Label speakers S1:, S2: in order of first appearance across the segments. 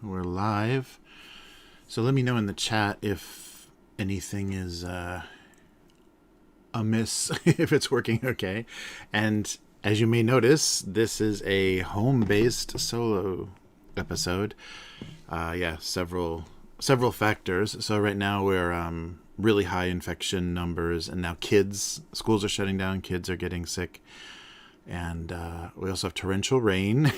S1: We're live. So let me know in the chat if anything is amiss, if it's working okay. And as you may notice, this is a home-based solo episode. Several factors. So right now we're really high infection numbers, and now schools are shutting down, kids are getting sick. And we also have torrential rain.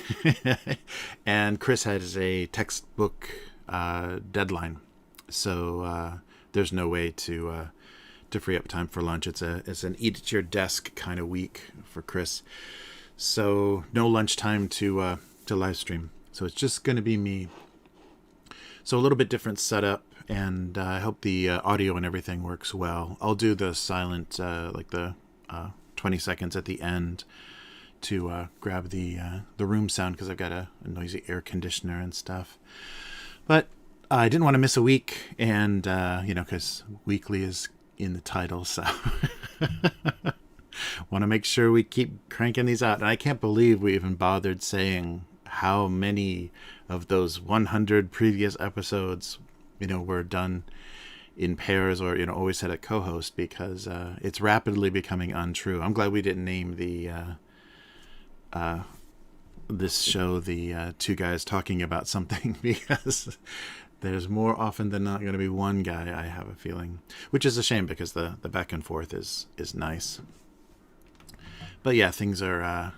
S1: And Chris has a textbook deadline. So there's no way to free up time for lunch. It's an eat at your desk kind of week for Chris. So no lunchtime to live stream. So it's just going to be me. So a little bit different setup. And I hope the audio and everything works well. I'll do the silent, 20 seconds at the end to grab the room sound, because I've got a noisy air conditioner and stuff. But I didn't want to miss a week, and because weekly is in the title, so want to make sure we keep cranking these out. And I can't believe we even bothered saying how many of those 100 previous episodes were done in pairs, or always had a co-host, because it's rapidly becoming untrue. I'm glad we didn't name this show the two guys talking about something, because there's more often than not going to be one guy, I have a feeling, which is a shame, because the back and forth is nice. But yeah, things are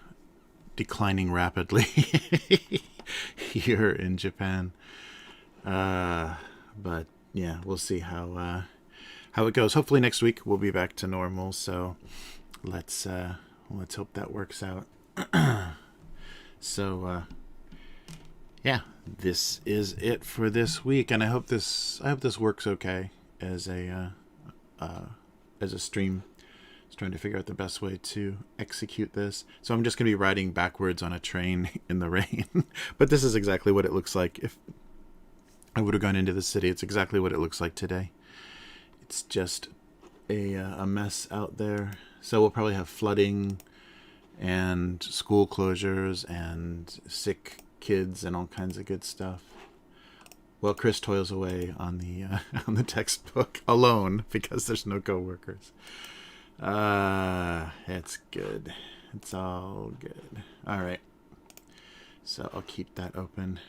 S1: declining rapidly here in Japan. But yeah, we'll see how it goes. Hopefully next week we'll be back to normal. So let's hope that works out. So this is it for this week, and I hope this works okay as a stream. Just trying to figure out the best way to execute this. So I'm just going to be riding backwards on a train in the rain. But this is exactly what it looks like if I would have gone into the city. It's exactly what it looks like today. It's just a mess out there. So we'll probably have flooding and school closures and sick kids and all kinds of good stuff. Well, Chris toils away on the textbook alone, because there's no coworkers. It's good. It's all good. All right. So I'll keep that open.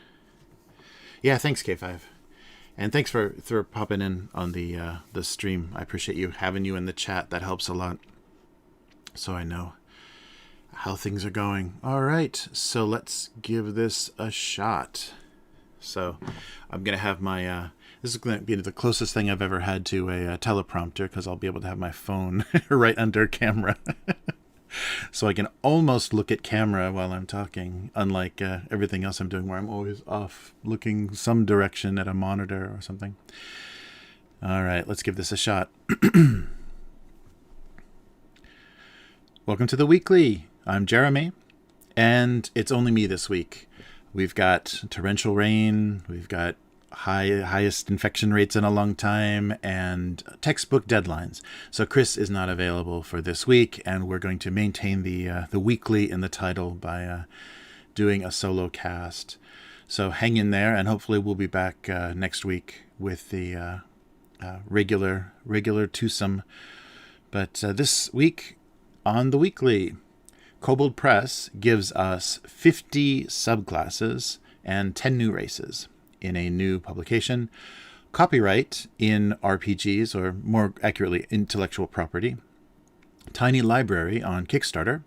S1: Yeah, thanks, K5. And thanks for popping in on the stream. I appreciate having you in the chat. That helps a lot, so I know how things are going. All right, so let's give this a shot. So I'm going to have my... this is going to be the closest thing I've ever had to a teleprompter, because I'll be able to have my phone right under camera. So I can almost look at camera while I'm talking, unlike everything else I'm doing, where I'm always off looking some direction at a monitor or something. All right, let's give this a shot. Welcome to the weekly. I'm Jeremy, and it's only me this week. We've got torrential rain, we've got highest infection rates in a long time, and textbook deadlines. So Chris is not available for this week, and we're going to maintain the weekly in the title by doing a solo cast. So hang in there, and hopefully we'll be back next week with the regular twosome. But this week on the weekly, Kobold Press gives us 50 subclasses and 10 new races in a new publication. Copyright in RPGs, or more accurately, intellectual property. Tiny library on Kickstarter.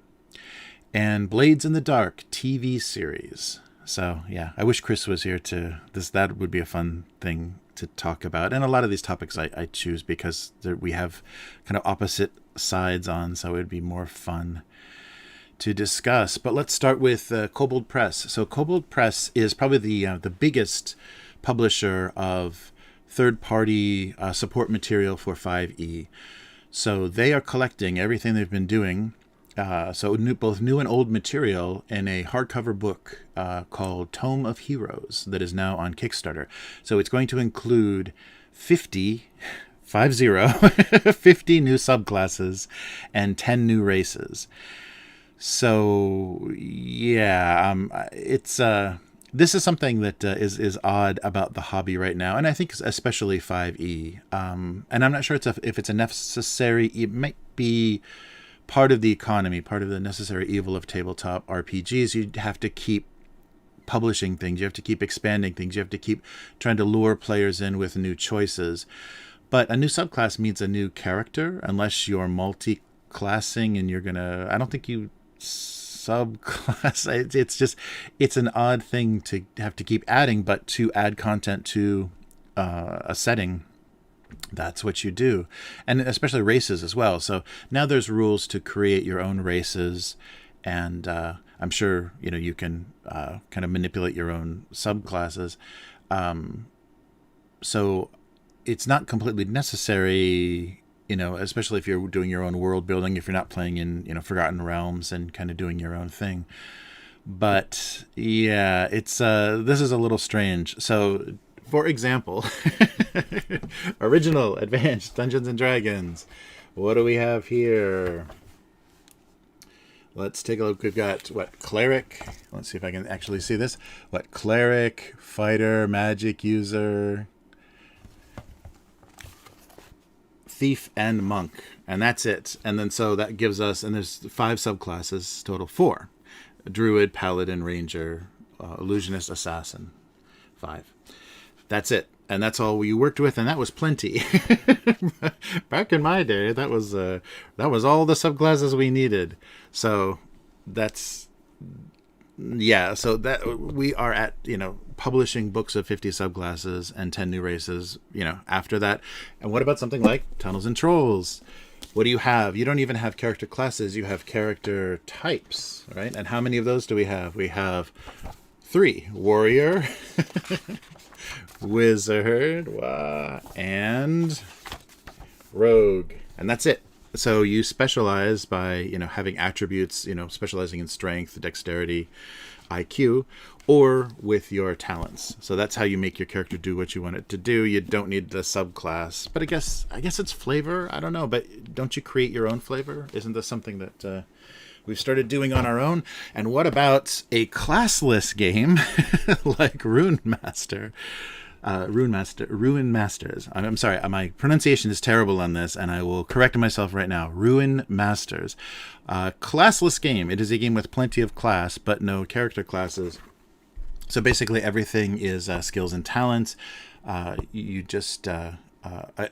S1: And Blades in the Dark TV series. So yeah, I wish Chris was here that would be a fun thing to talk about. And a lot of these topics I choose because we have kind of opposite sides on, so it'd be more fun to discuss. But let's start with Kobold Press. So Kobold Press is probably the biggest publisher of third-party support material for 5e. So they are collecting everything they've been doing, both new and old material, in a hardcover book called Tome of Heroes that is now on Kickstarter. So it's going to include 50 new subclasses and 10 new races. So yeah, it's this is something that is odd about the hobby right now, and I think especially 5e. And I'm not sure if it's a necessary. It might be part of the economy, part of the necessary evil of tabletop RPGs. You have to keep publishing things. You have to keep expanding things. You have to keep trying to lure players in with new choices. But a new subclass means a new character, unless you're multi-classing and you're gonna. I don't think you subclass. It's an odd thing to have to keep adding, but to add content to a setting, that's what you do. And especially races as well. So now there's rules to create your own races, and I'm sure you can kind of manipulate your own subclasses. So it's not completely necessary, especially if you're doing your own world building, if you're not playing in Forgotten Realms and kind of doing your own thing. But yeah, it's this is a little strange. So, for example, original advanced Dungeons and Dragons. What do we have here? Let's take a look. We've got cleric. Let's see if I can actually see this. Cleric, fighter, magic user, thief, and monk, and that's it. And then so that gives us, and there's 5 subclasses total, 4: druid, paladin, ranger, illusionist, assassin. 5. That's it, and that's all we worked with, and that was plenty. Back in my day, that was all the subclasses we needed. So that's so that we are at publishing books of 50 subclasses and 10 new races after that. And what about something like Tunnels and Trolls? What do you have? You don't even have character classes, you have character types, right? And how many of those do we have? We have 3: warrior, wizard, and rogue, and that's it. So you specialize by having attributes, specializing in strength, dexterity, IQ, or with your talents. So that's how you make your character do what you want it to do. You don't need the subclass, but I guess it's flavor. I don't know, but don't you create your own flavor? Isn't this something that we've started doing on our own? And what about a classless game like Rune Masters? I'm sorry, my pronunciation is terrible on this, and I will correct myself right now. Ruin Masters. Classless game. It is a game with plenty of class, but no character classes. So basically everything is skills and talents. You just...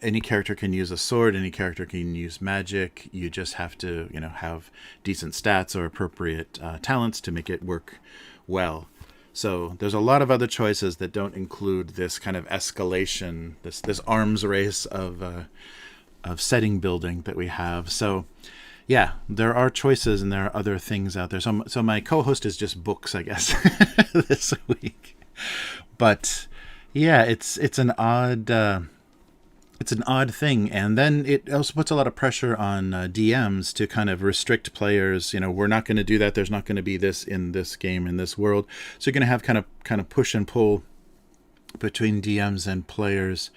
S1: any character can use a sword, any character can use magic. You just have to, have decent stats or appropriate talents to make it work well. So there's a lot of other choices that don't include this kind of escalation, this arms race of setting building that we have. So yeah, there are choices and there are other things out there. So my co-host is just books, I guess, this week. But yeah, it's an odd thing, and then it also puts a lot of pressure on DMs to kind of restrict players. We're not going to do that. There's not going to be this in this game, in this world. So you're going to have kind of push and pull between DMs and players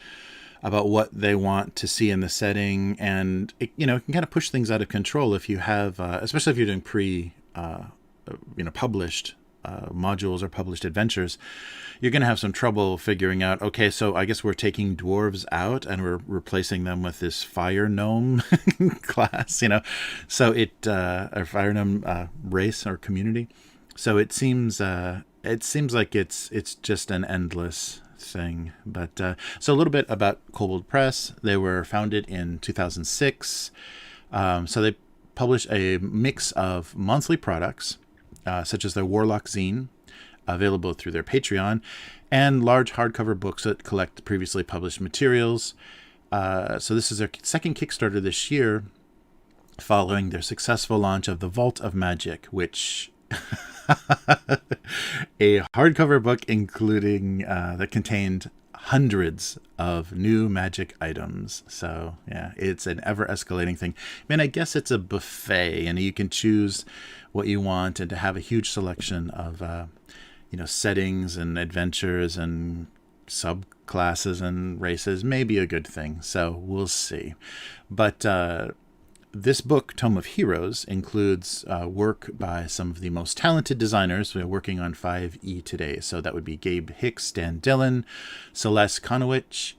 S1: about what they want to see in the setting, and it can kind of push things out of control if you have, especially if you're doing published modules or published adventures. You're going to have some trouble figuring out, okay, so I guess we're taking dwarves out and we're replacing them with this fire gnome class, so or fire gnome race or community. So it seems like it's just an endless thing. But so a little bit about Kobold Press. They were founded in 2006. So they publish a mix of monthly products, such as their Warlock zine, available through their Patreon, and large hardcover books that collect previously published materials. So this is their second Kickstarter this year, following their successful launch of The Vault of Magic, which a hardcover book including that contained hundreds of new magic items. So yeah, it's an ever escalating thing. I guess it's a buffet, and you can choose what you want, and to have a huge selection of settings and adventures and subclasses and races may be a good thing. So we'll see. But This book, Tome of Heroes, includes work by some of the most talented designers who are working on 5e today. So that would be Gabe Hicks, Dan Dillon, Celeste Konowich,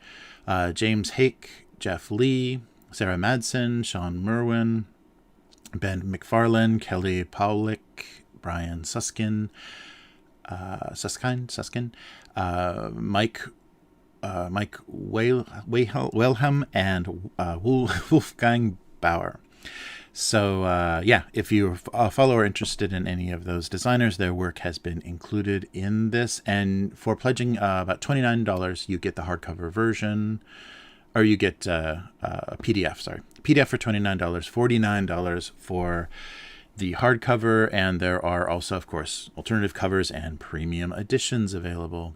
S1: James Hake, Jeff Lee, Sarah Madsen, Sean Merwin, Ben McFarlane, Kelly Pawlik, Brian Susskind, Mike Wilhelm, and Wolfgang Bauer. So if you follow or interested in any of those designers, their work has been included in this. And for pledging about $29, you get the hardcover version, or you get a PDF. PDF for $29, $49 for the hardcover, and there are also, of course, alternative covers and premium editions available.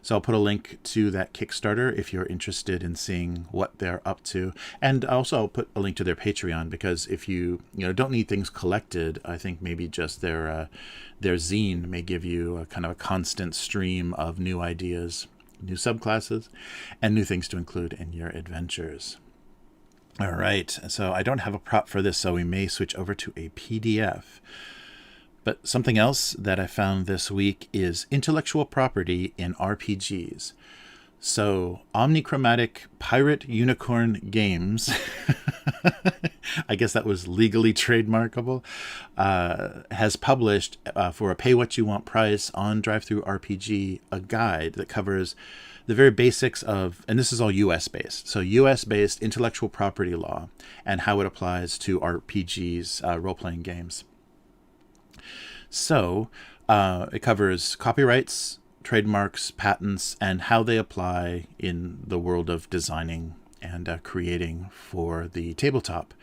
S1: So I'll put a link to that Kickstarter if you're interested in seeing what they're up to. And also I'll put a link to their Patreon, because if you don't need things collected, I think maybe just their zine may give you a kind of a constant stream of new ideas, new subclasses, and new things to include in your adventures. All right, so I don't have a prop for this, so we may switch over to a PDF. But something else that I found this week is intellectual property in RPGs. So Omnichromatic Pirate Unicorn Games, I guess that was legally trademarkable, has published for a pay-what-you-want price on DriveThruPRG a guide that covers the very basics of, and this is all US-based, so US-based intellectual property law and how it applies to RPGs, role-playing games. So it covers copyrights, trademarks, patents, and how they apply in the world of designing and creating for the tabletop.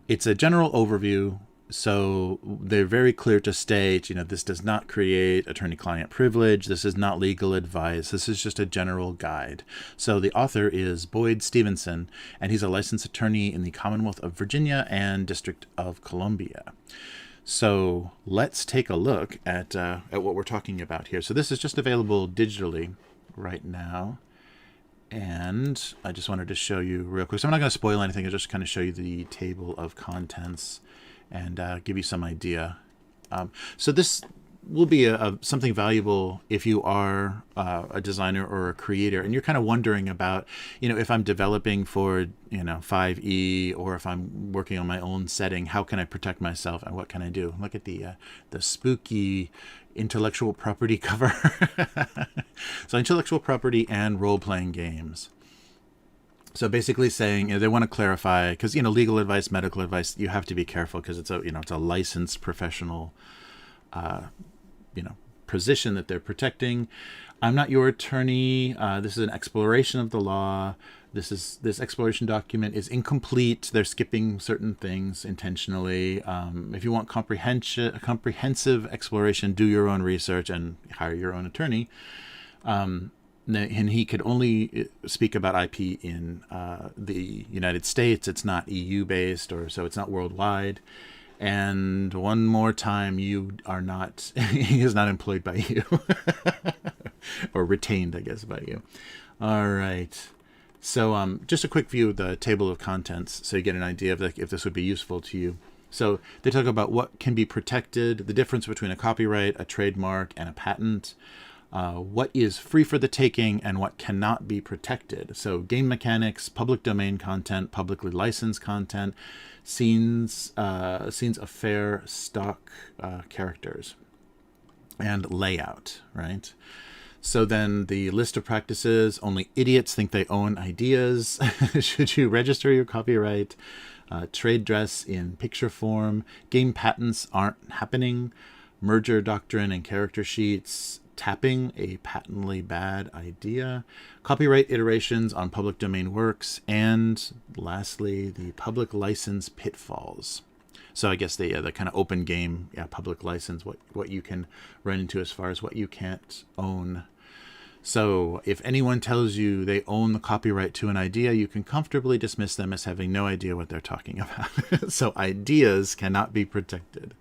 S1: It's a general overview, so they're very clear to state, this does not create attorney-client privilege. This is not legal advice. This is just a general guide. So the author is Boyd Stevenson, and he's a licensed attorney in the Commonwealth of Virginia and District of Columbia. So let's take a look at what we're talking about here. So this is just available digitally right now. And I just wanted to show you real quick. So I'm not going to spoil anything. I'll just kind of show you the table of contents and give you some idea. So this will be something valuable if you are a designer or a creator and you're kind of wondering about, if I'm developing for, 5e, or if I'm working on my own setting, how can I protect myself and what can I do? Look at the spooky intellectual property cover. So intellectual property and role-playing games. So basically saying, they want to clarify, because, legal advice, medical advice, you have to be careful because it's a licensed professional, position that they're protecting. I'm not your attorney. This is an exploration of the law. This exploration document is incomplete. They're skipping certain things intentionally. If you want comprehensive exploration, do your own research and hire your own attorney. And he could only speak about IP in the United States. It's not EU-based, so it's not worldwide. And one more time, he is not employed by you. Or retained, I guess, by you. All right. So just a quick view of the table of contents so you get an idea of if this would be useful to you. So they talk about what can be protected, the difference between a copyright, a trademark, and a patent. What is free for the taking and what cannot be protected. So game mechanics, public domain content, publicly licensed content, scenes of fair stock characters, and layout, right? So then the list of practices: only idiots think they own ideas. Should you register your copyright? Trade dress in picture form. Game patents aren't happening. Merger doctrine and character sheets. Tapping, a patently bad idea. Copyright iterations on public domain works. And lastly, the public license pitfalls. So I guess the kind of open game, public license, what you can run into as far as what you can't own. So if anyone tells you they own the copyright to an idea, you can comfortably dismiss them as having no idea what they're talking about. So ideas cannot be protected.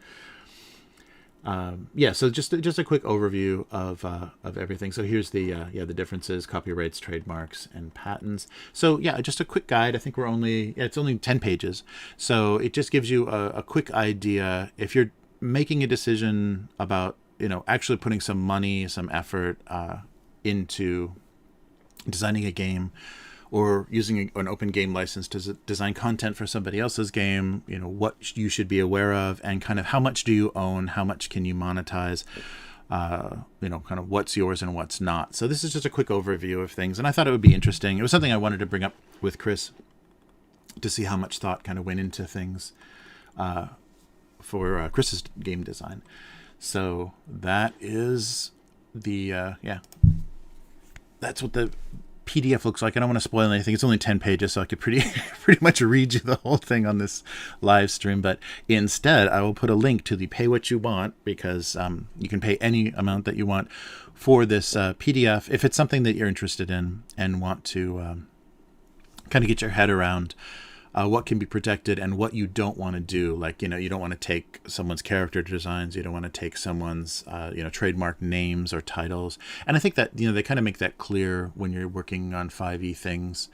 S1: Yeah, so just a quick overview of everything. So here's the differences: copyrights, trademarks, and patents. So yeah, just a quick guide. I think it's only 10 pages, so it just gives you a quick idea if you're making a decision about actually putting some money, some effort into designing a game, or using an open game license to design content for somebody else's game, what you should be aware of, and kind of how much do you own, how much can you monetize, kind of what's yours and what's not. So this is just a quick overview of things, and I thought it would be interesting. It was something I wanted to bring up with Chris to see how much thought kind of went into things for Chris's game design. So that is that's what the PDF looks like. I don't want to spoil anything. It's only 10 pages, so I could pretty much read you the whole thing on this live stream. But instead, I will put a link to the pay what you want, because you can pay any amount that you want for this PDF if it's something that you're interested in and want to kind of get your head around what can be protected and what you don't want to do. Like, you don't want to take someone's character designs. You don't want to take someone's, trademark names or titles. And I think that, they kind of make that clear when you're working on 5e things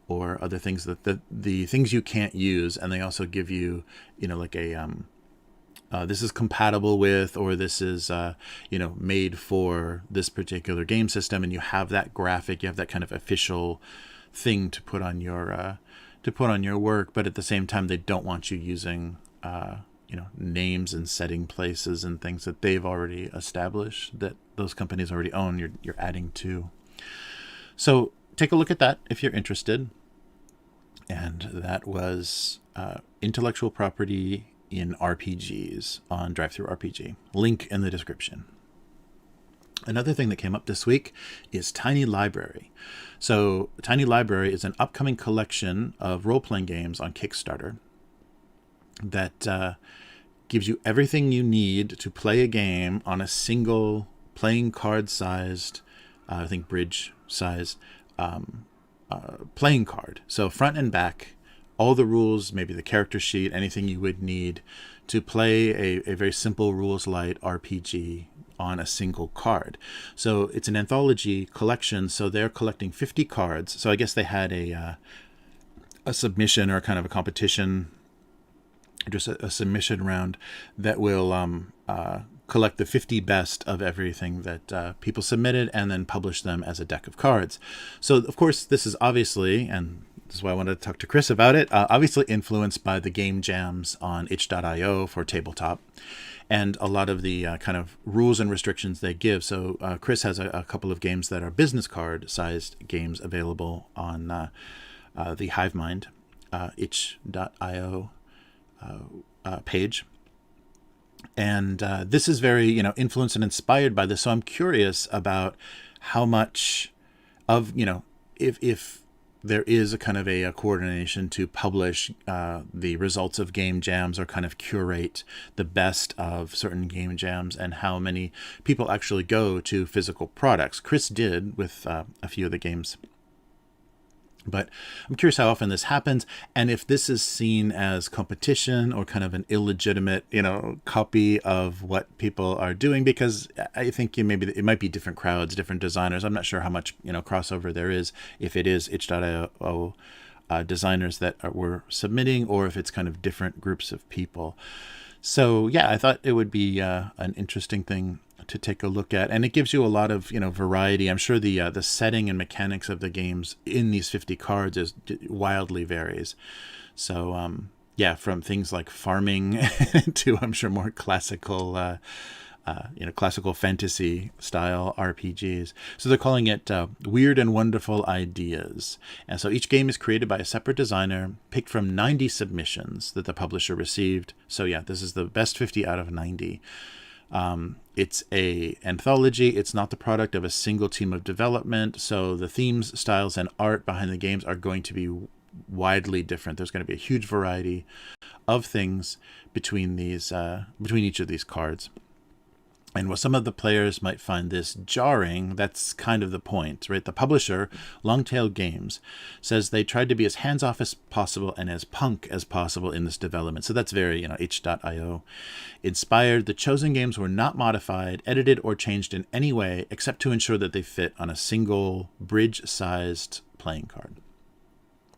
S1: or other things, that the things you can't use. And they also give you, like a, this is compatible with, or this is, made for this particular game system. And you have that graphic, you have that kind of official thing to put on your work, but at the same time, they don't want you using, names and setting places and things that they've already established, that those companies already own. You're adding to. So take a look at that if you're interested. And that was intellectual property in RPGs on DriveThruPRG. Link in the description. Another thing that came up this week is Tiny Library. So Tiny Library is an upcoming collection of role-playing games on Kickstarter that gives you everything you need to play a game on a single playing card-sized, I think bridge size, playing card. So front and back, all the rules, maybe the character sheet, anything you would need to play a very simple rules-light RPG on a single card. So it's an anthology collection, so they're collecting 50 cards. So I guess they had a submission, or kind of a competition, just a submission round that will collect the 50 best of everything that people submitted, and then publish them as a deck of cards. So of course this is obviously, and this is why I wanted to talk to Chris about it, obviously influenced by the game jams on itch.io for tabletop, and a lot of the kind of rules and restrictions they give. So Chris has a couple of games that are business card sized games available on the Hivemind itch.io page. And this is very, influenced and inspired by this. So I'm curious about how much of, if there is a kind of a coordination to publish the results of game jams, or kind of curate the best of certain game jams, and how many people actually go to physical products. Chris did with a few of the games. But I'm curious how often this happens, and if this is seen as competition or kind of an illegitimate, copy of what people are doing, because I think maybe it might be different crowds, different designers. I'm not sure how much, crossover there is, if it is itch.io designers that were submitting, or if it's kind of different groups of people. So yeah, I thought it would be an interesting thing to take a look at, and it gives you a lot of variety. I'm sure the setting and mechanics of the games in these 50 cards is wildly varies. So from things like farming to, I'm sure, more classical classical fantasy style RPGs. So they're calling it Weird and Wonderful Ideas. And so each game is created by a separate designer, picked from 90 submissions that the publisher received. So yeah, this is the best 50 out of 90. It's a anthology. It's not the product of a single team of development. So the themes, styles, and art behind the games are going to be widely different. There's going to be a huge variety of things between each of these cards. And while some of the players might find this jarring, that's kind of the point, right? The publisher, Longtail Games, says they tried to be as hands-off as possible and as punk as possible in this development. So that's very, H.io inspired. The chosen games were not modified, edited, or changed in any way, except to ensure that they fit on a single bridge-sized playing card.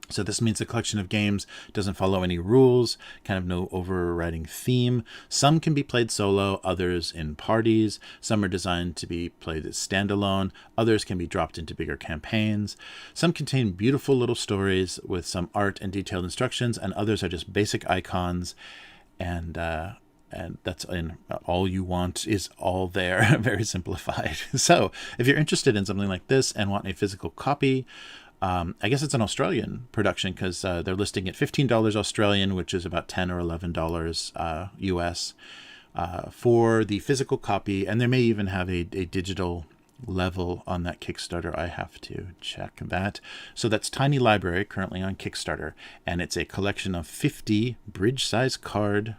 S1: So this means the collection of games doesn't follow any rules, kind of no overriding theme. Some can be played solo, others in parties. Some are designed to be played as standalone. Others can be dropped into bigger campaigns. Some contain beautiful little stories with some art and detailed instructions, and others are just basic icons. And that's in all you want is all there, very simplified. So if you're interested in something like this and want a physical copy, I guess it's an Australian production because they're listing at $15 Australian, which is about $10 or $11 US for the physical copy. And they may even have a digital level on that Kickstarter. I have to check that. So that's Tiny Library, currently on Kickstarter. And it's a collection of 50 bridge-sized card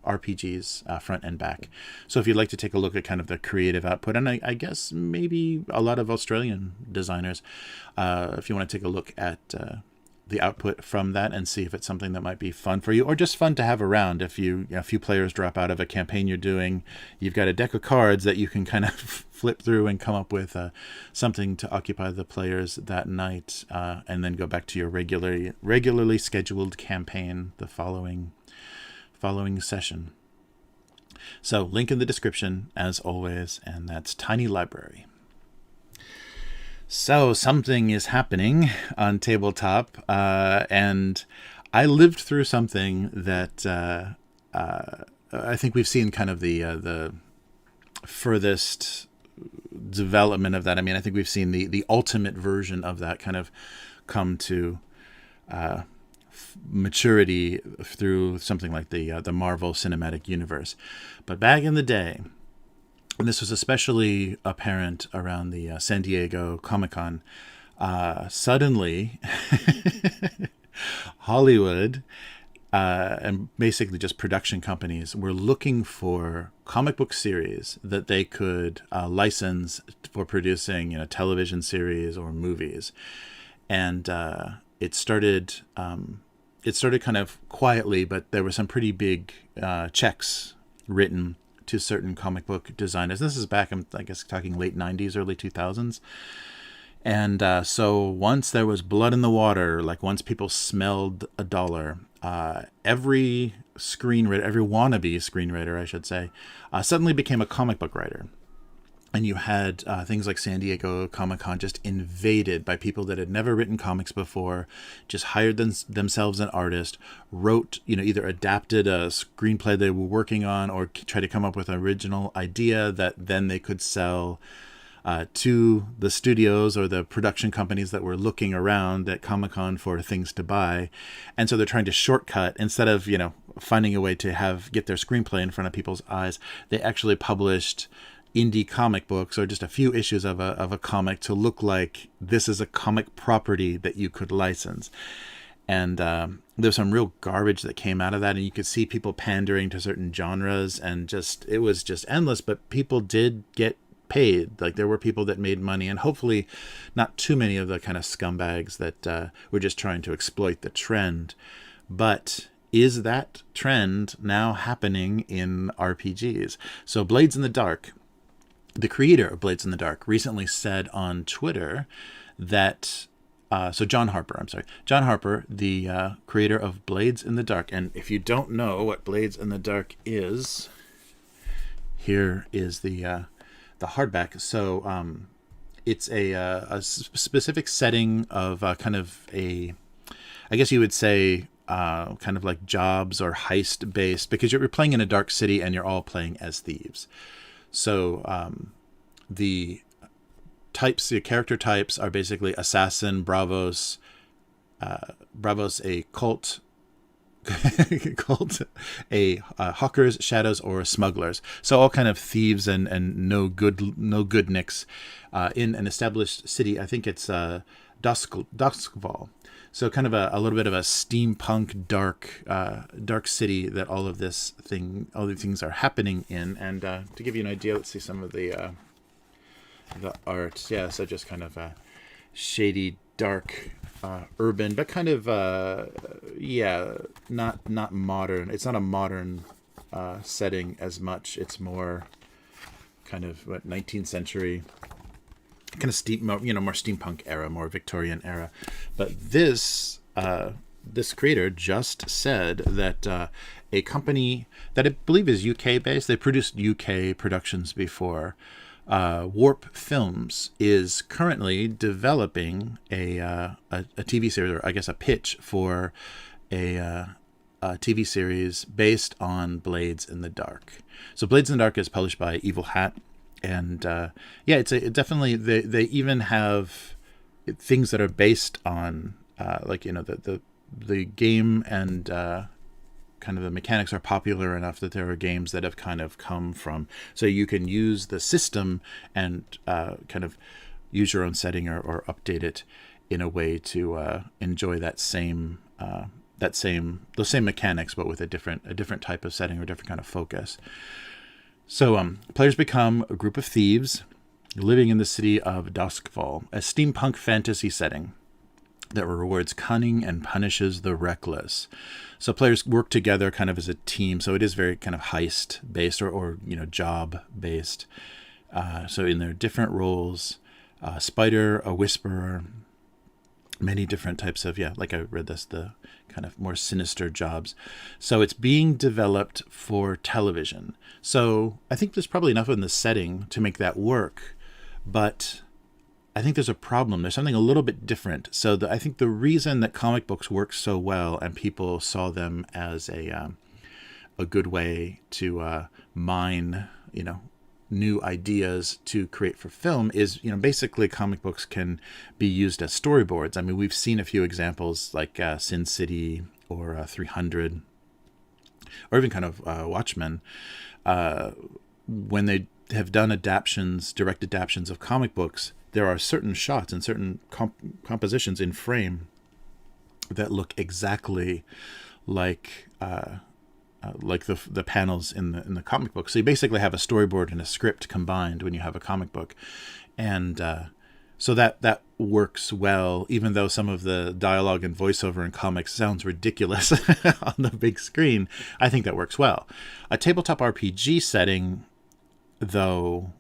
S1: RPGs, front and back. So if you'd like to take a look at kind of the creative output, and I guess maybe a lot of Australian designers, if you want to take a look at the output from that and see if it's something that might be fun for you, or just fun to have around. If a few players drop out of a campaign you're doing, you've got a deck of cards that you can kind of flip through and come up with something to occupy the players that night, and then go back to your regularly scheduled campaign the following session. So link in the description as always, and that's Tiny Library. So something is happening on tabletop, and I lived through something that I think we've seen kind of the furthest development of that. I mean, I think we've seen the ultimate version of that kind of come to maturity through something like the Marvel Cinematic Universe. But back in the day, and this was especially apparent around the San Diego Comic-Con, suddenly Hollywood and basically just production companies were looking for comic book series that they could license for producing television series or movies. And it started kind of quietly, but there were some pretty big checks written to certain comic book designers. This is back, I guess, talking late 90s, early 2000s. And so once there was blood in the water, like once people smelled a dollar, every screenwriter, every wannabe screenwriter, I should say, suddenly became a comic book writer. And you had things like San Diego Comic-Con just invaded by people that had never written comics before, just hired themselves an artist, wrote, either adapted a screenplay they were working on or tried to come up with an original idea that then they could sell to the studios or the production companies that were looking around at Comic-Con for things to buy. And so they're trying to shortcut, instead of, finding a way to get their screenplay in front of people's eyes, they actually published indie comic books or just a few issues of a comic to look like this is a comic property that you could license. And there's some real garbage that came out of that, and you could see people pandering to certain genres, and it was just endless. But people did get paid. Like, there were people that made money, and hopefully not too many of the kind of scumbags that were just trying to exploit the trend. But is that trend now happening in RPGs? So Blades in the Dark, the creator of Blades in the Dark, recently said on Twitter that John Harper, the creator of Blades in the Dark. And if you don't know what Blades in the Dark is, here is the hardback. So it's a specific setting of kind of I guess you would say, kind of like jobs or heist based, because you're playing in a dark city and you're all playing as thieves. So the character types are basically assassin, bravos, a cult, a hawkers, shadows, or smugglers. So all kind of thieves and no good nicks in an established city. I think it's Duskval. So kind of a little bit of a steampunk dark city that all these things are happening in. And to give you an idea, let's see some of the art. Yeah, so just kind of a shady, dark, urban, but kind of not modern. It's not a modern setting as much. It's more kind of 19th century. Kind of more steampunk era, more Victorian era. But this creator just said that a company that I believe is UK based, they produced UK productions before, Warp Films, is currently developing a TV series, or I guess a pitch for a TV series based on Blades in the Dark. So Blades in the Dark is published by Evil Hat. And it's definitely they even have things that are based on the game, and kind of the mechanics are popular enough that there are games that have kind of come from. So you can use the system and kind of use your own setting or update it in a way to enjoy those same mechanics, but with a different type of setting or different kind of focus. So players become a group of thieves living in the city of Duskval, a steampunk fantasy setting that rewards cunning and punishes the reckless. So players work together kind of as a team. So it is very kind of heist-based or job-based. So in their different roles, Spider, a Whisperer, many different types of, like I read this, the kind of more sinister jobs. So it's being developed for television. So I think there's probably enough in the setting to make that work, but I think there's a problem. There's something a little bit different. So I think the reason that comic books work so well and people saw them as a good way to mine, new ideas to create for film is, basically comic books can be used as storyboards. I mean, we've seen a few examples like Sin City or 300, or even kind of Watchmen, when they have done direct adaptions of comic books. There are certain shots and certain compositions in frame that look exactly like the panels in the comic book. So you basically have a storyboard and a script combined when you have a comic book, and so that works well. Even though some of the dialogue and voiceover in comics sounds ridiculous on the big screen, I think that works well. A tabletop RPG setting, though,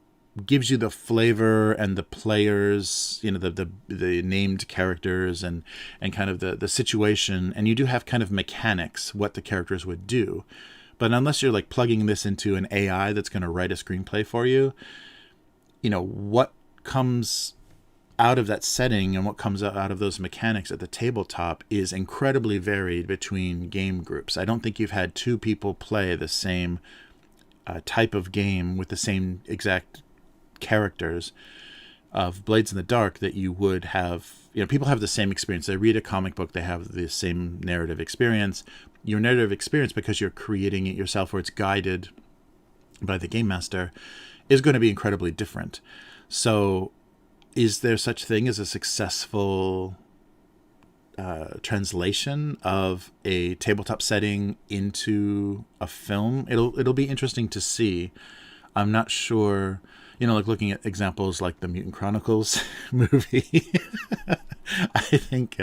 S1: gives you the flavor and the players, the named characters and kind of the situation, and you do have kind of mechanics, what the characters would do. But unless you're like plugging this into an AI that's going to write a screenplay for you, what comes out of that setting and what comes out of those mechanics at the tabletop is incredibly varied between game groups. I don't think you've had two people play the same type of game with the same exact characters of Blades in the Dark that you would have. People have the same experience. They read a comic book, they have the same narrative experience. Your narrative experience, because you're creating it yourself or it's guided by the game master, is going to be incredibly different. So is there such thing as a successful translation of a tabletop setting into a film? It'll be interesting to see. I'm not sure. Like looking at examples like the Mutant Chronicles movie, I think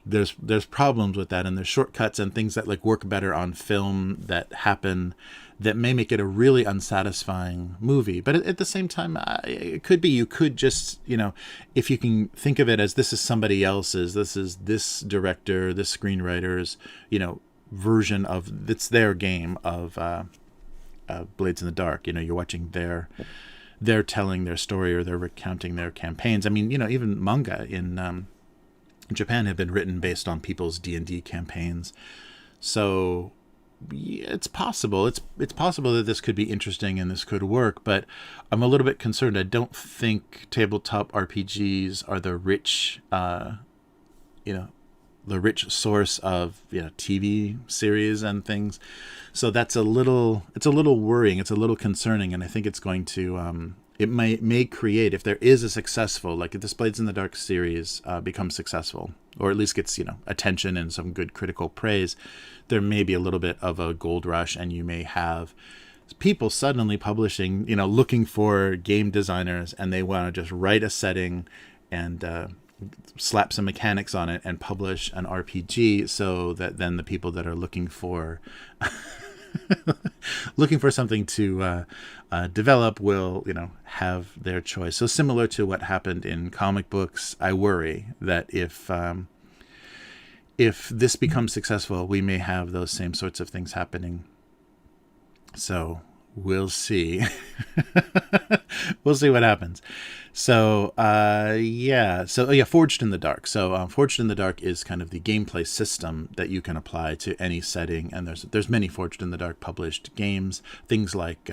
S1: there's problems with that, and there's shortcuts and things that like work better on film that happen that may make it a really unsatisfying movie. But at the same time, it could be you could just, if you can think of it as this is somebody else's, this is this director, this screenwriter's, version of, it's their game of Blades in the Dark. You're watching they're telling their story or they're recounting their campaigns. I mean, even manga in Japan have been written based on people's D&D campaigns. So yeah, it's possible. It's possible that this could be interesting and this could work, but I'm a little bit concerned. I don't think tabletop RPGs are the rich, the rich source of TV series and things. So it's a little worrying. It's a little concerning, and I think it's going to it may create, if there is a successful, like if this Blades in the Dark series becomes successful, or at least gets, attention and some good critical praise, there may be a little bit of a gold rush, and you may have people suddenly publishing, looking for game designers, and they want to just write a setting and slap some mechanics on it and publish an RPG, so that then the people that are looking for something to develop will, have their choice. So similar to what happened in comic books, I worry that if this becomes successful, we may have those same sorts of things happening. So we'll see. We'll see what happens. So, Forged in the Dark. So Forged in the Dark is kind of the gameplay system that you can apply to any setting. And there's many Forged in the Dark published games. Things like,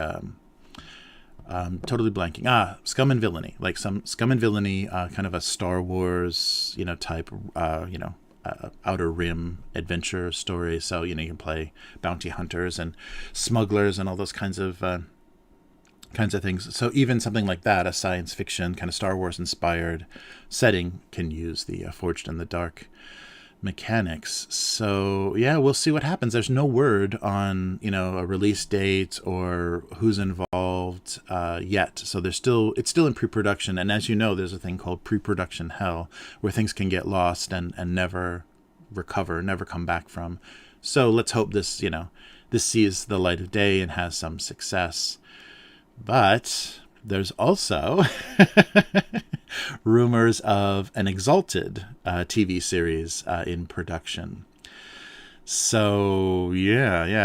S1: totally blanking. Scum and Villainy. Like some Scum and Villainy, kind of a Star Wars, type, Outer Rim adventure story. So, you can play bounty hunters and smugglers and all those kinds of things. So even something like that, a science fiction kind of Star Wars inspired setting, can use the Forged in the Dark mechanics. So yeah, we'll see what happens. There's no word on, a release date or who's involved yet. So it's still in pre-production. And as you know, there's a thing called pre-production hell, where things can get lost and never recover, never come back from. So let's hope this sees the light of day and has some success. But there's also rumors of an Exalted TV series in production. So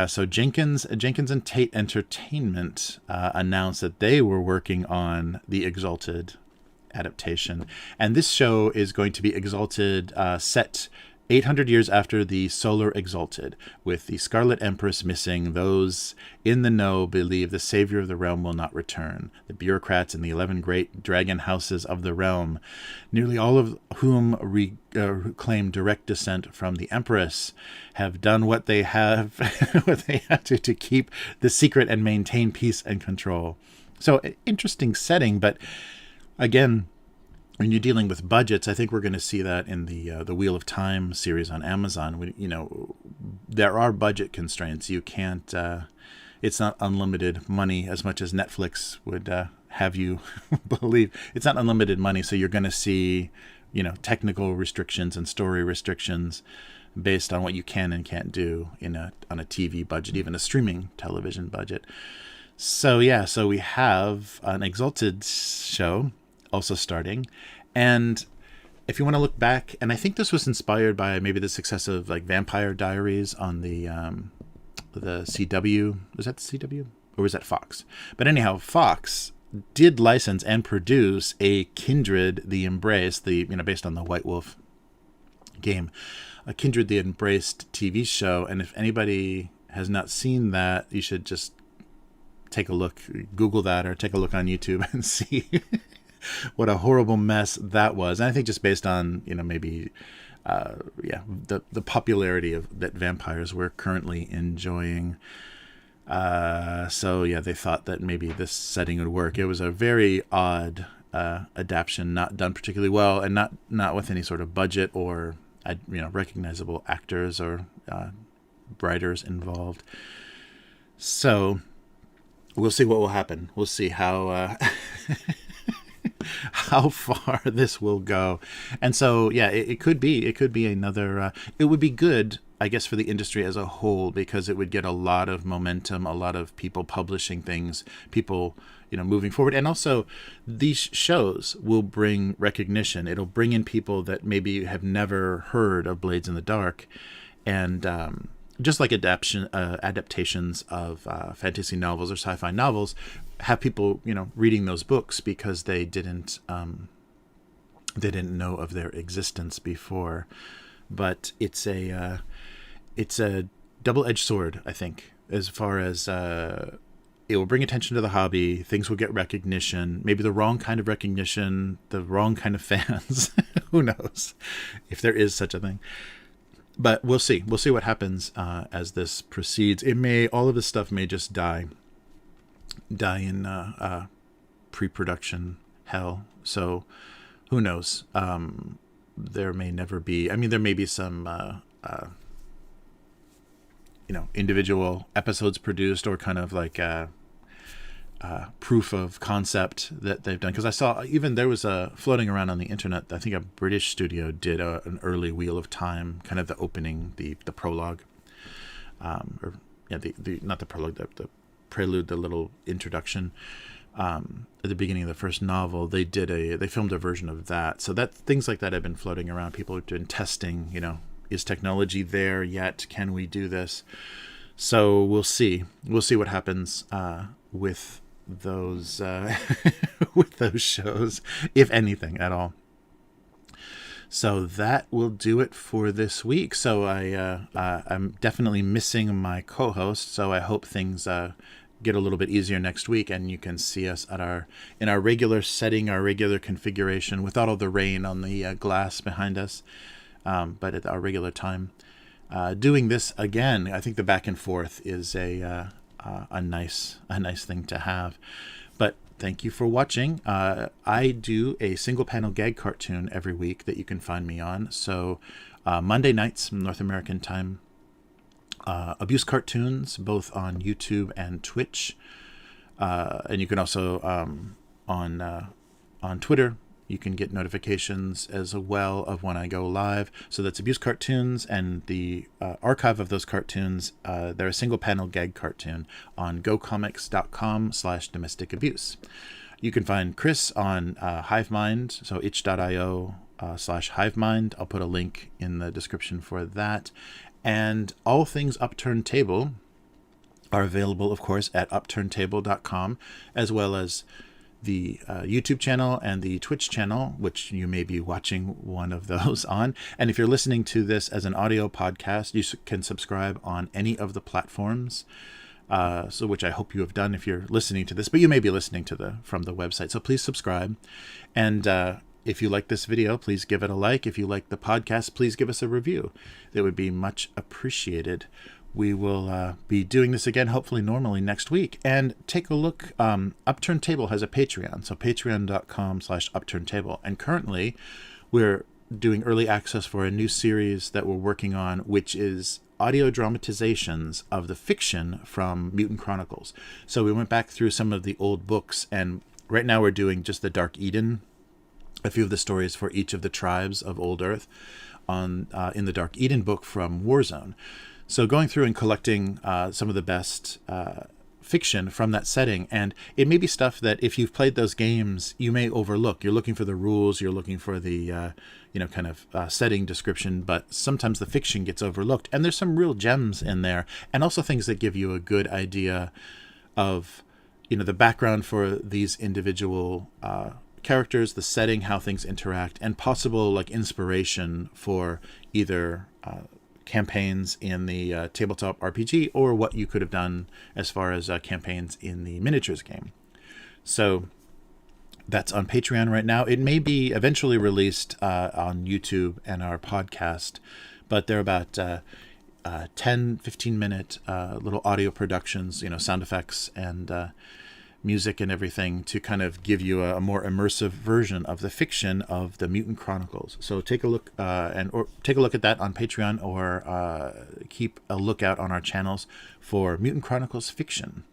S1: so Jenkins and Tate Entertainment announced that they were working on the Exalted adaptation, and this show is going to be Exalted, set 800 years after the Solar Exalted, with the Scarlet Empress missing. Those in the know believe the savior of the realm will not return. The bureaucrats in the 11 great dragon houses of the realm, nearly all of whom claim direct descent from the Empress, have done what they have to keep the secret and maintain peace and control. So, interesting setting, but again, when you're dealing with budgets, I think we're going to see that in the Wheel of Time series on Amazon. There are budget constraints. You can't. It's not unlimited money, as much as Netflix would have you believe. It's not unlimited money, so you're going to see, technical restrictions and story restrictions based on what you can and can't do on a TV budget, even a streaming television budget. So we have an Exalted show also starting. And if you want to look back, and I think this was inspired by maybe the success of like Vampire Diaries on the CW. Was that the CW? Or was that Fox? But anyhow, Fox did license and produce a Kindred the Embraced, based on the White Wolf game, a Kindred the Embraced TV show. And if anybody has not seen that, you should just take a look, Google that, or take a look on YouTube and see what a horrible mess that was. And I think just based on, maybe, the popularity that vampires were currently enjoying. They thought that maybe this setting would work. It was a very odd adaptation, not done particularly well, and not with any sort of budget or, recognizable actors or writers involved. So we'll see what will happen. We'll see how how far this will go. And so, it could be another, it would be good, I guess, for the industry as a whole, because it would get a lot of momentum, a lot of people publishing things, people, moving forward. And also these shows will bring recognition. It'll bring in people that maybe have never heard of Blades in the Dark. And, just like adaptations of fantasy novels or sci-fi novels, have people, reading those books because they didn't know of their existence before. But it's a double-edged sword, I think, as far as it will bring attention to the hobby. Things will get recognition, maybe the wrong kind of recognition, the wrong kind of fans. Who knows if there is such a thing. But we'll see. We'll see what happens as this proceeds. All of this stuff may just die in pre-production hell. So who knows? There may never be. I mean, there may be some individual episodes produced, or kind of like proof of concept that they've done. Because I saw even there was floating around on the internet, I think a British studio did an early Wheel of Time, kind of the opening, the prologue, the not the prologue, the prelude, the little introduction at the beginning of the first novel. They filmed a version of that. So that things like that have been floating around. People have been testing, is technology there yet? Can we do this? So we'll see. We'll see what happens with those with those shows, if anything at all. So that will do it for this week. So I'm definitely missing my co-host. So I hope things get a little bit easier next week, and you can see us in our regular setting, our regular configuration, without all the rain on the glass behind us. But at our regular time, doing this again. I think the back and forth is a nice thing to have. But thank you for watching. I do a single panel gag cartoon every week that you can find me on. So Monday nights, North American time, abuse cartoons, both on YouTube and Twitch. And you can also on Twitter. You can get notifications as well of when I go live. So that's abuse cartoons, and the archive of those cartoons, they're a single panel gag cartoon on gocomics.com/domestic abuse. You can find Chris on Hivemind, so itch.io/Hivemind. I'll put a link in the description for that. And all things Upturned Table are available, of course, at upturntable.com, as well as the YouTube channel and the Twitch channel, which you may be watching one of those on. And if you're listening to this as an audio podcast, you can subscribe on any of the platforms, so which I hope you have done if you're listening to this, but you may be listening to from the website. So please subscribe. And if you like this video, please give it a like. If you like the podcast, please give us a review. That would be much appreciated. We will be doing this again, hopefully normally next week. And take a look. Upturned Table has a Patreon, so patreon.com/upturnedtable. And currently, we're doing early access for a new series that we're working on, which is audio dramatizations of the fiction from Mutant Chronicles. So we went back through some of the old books, and right now we're doing just the Dark Eden, a few of the stories for each of the tribes of Old Earth in the Dark Eden book from Warzone. So going through and collecting some of the best fiction from that setting, and it may be stuff that if you've played those games, you may overlook. You're looking for the rules, you're looking for the setting description, but sometimes the fiction gets overlooked, and there's some real gems in there, and also things that give you a good idea of the background for these individual characters, the setting, how things interact, and possible inspiration for either campaigns in the tabletop RPG, or what you could have done as far as campaigns in the miniatures game. So that's on Patreon right now. It may be eventually released on YouTube and our podcast, but they're about 10-15 minute little audio productions, sound effects and music and everything, to kind of give you a more immersive version of the fiction of the Mutant Chronicles. So take a look take a look at that on Patreon, or keep a lookout on our channels for Mutant Chronicles fiction.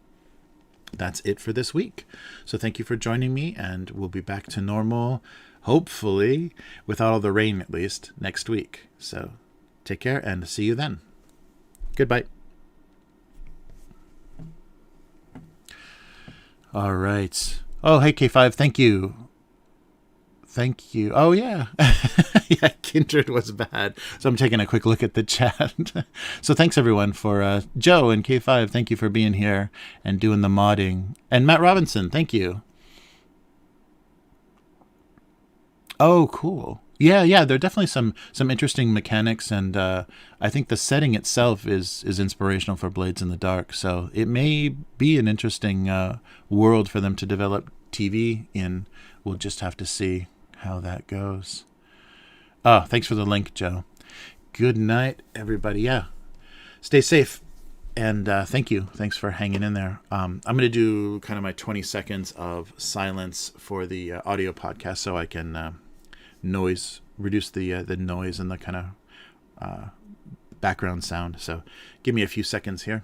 S1: That's it for this week. So thank you for joining me, and we'll be back to normal, hopefully without all the rain, at least next week. So take care and see you then. Goodbye. All right. Oh, hey, K5. Thank you. Thank you. Oh, yeah. Yeah, Kindred was bad. So I'm taking a quick look at the chat. So thanks, everyone, for Joe and K5. Thank you for being here and doing the modding. And Matt Robinson, thank you. Oh, cool. Yeah, there are definitely some interesting mechanics, and I think the setting itself is inspirational for Blades in the Dark. So it may be an interesting world for them to develop TV in. We'll just have to see how that goes. Oh, thanks for the link, Joe. Good night, everybody. Yeah, stay safe. And thank you. Thanks for hanging in there. I'm going to do kind of my 20 seconds of silence for the audio podcast so I can reduce the noise and the kind of background sound. So give me a few seconds here.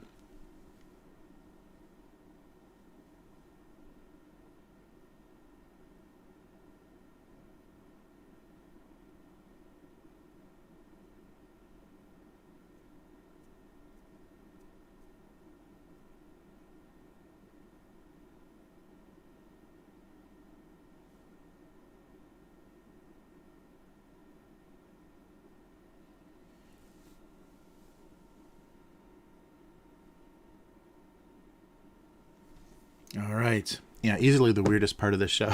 S1: All right. Yeah, easily the weirdest part of the show,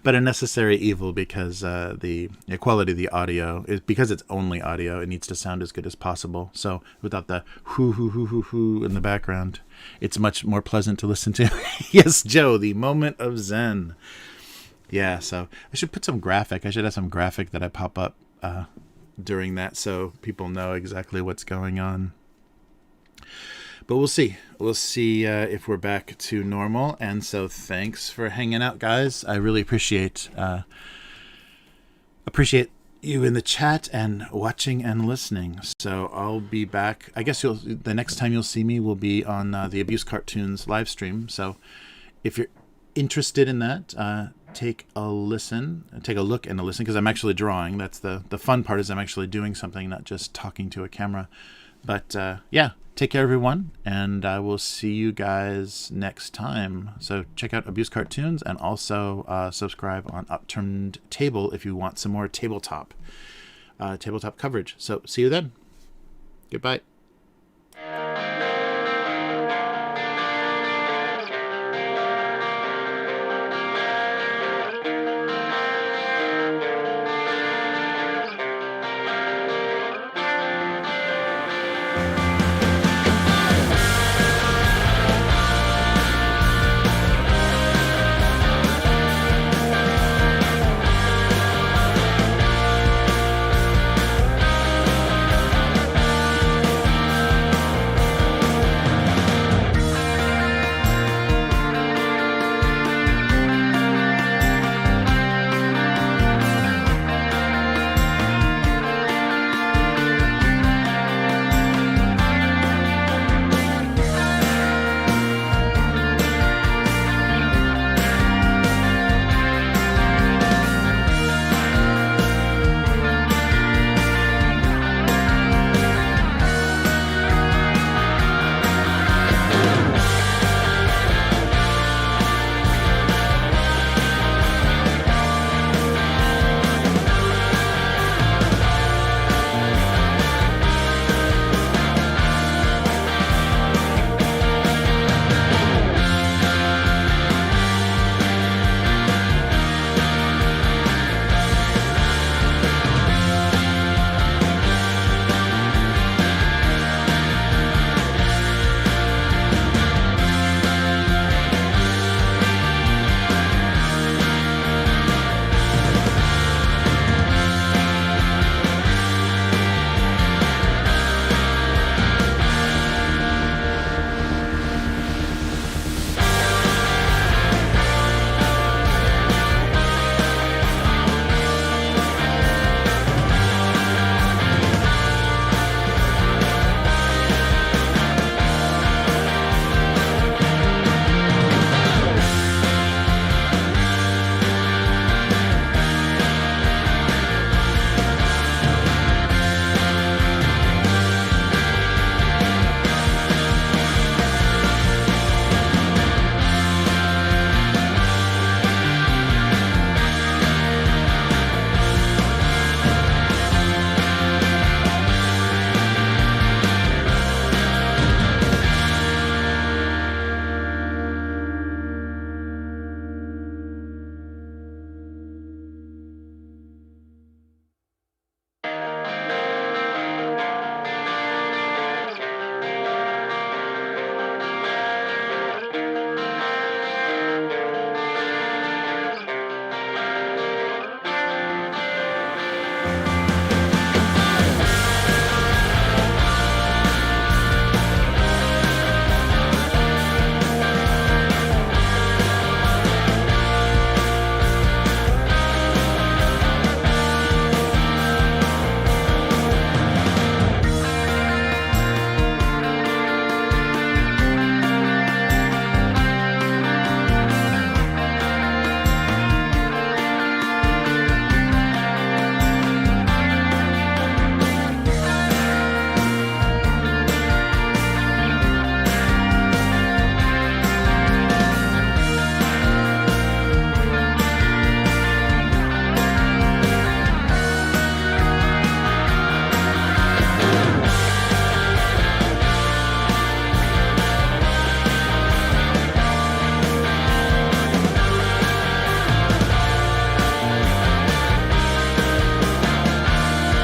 S1: but a necessary evil because the quality of the audio is because it's only audio. It needs to sound as good as possible. So without the hoo hoo hoo hoo hoo in the background, it's much more pleasant to listen to. Yes, Joe, the moment of Zen. Yeah, so I should put some graphic. I should have some graphic that I pop up during that so people know exactly what's going on. But we'll see. We'll see if we're back to normal. And so thanks for hanging out, guys. I really appreciate you in the chat and watching and listening. So I'll be back. I guess the next time you'll see me will be on the Abuse Cartoons live stream. So if you're interested in that, take a look and a listen, because I'm actually drawing. That's the fun part, is I'm actually doing something, not just talking to a camera. But yeah, take care, everyone, and I will see you guys next time. So check out Abuse Cartoons, and also subscribe on Upturned Table if you want some more tabletop coverage. So see you then. Goodbye.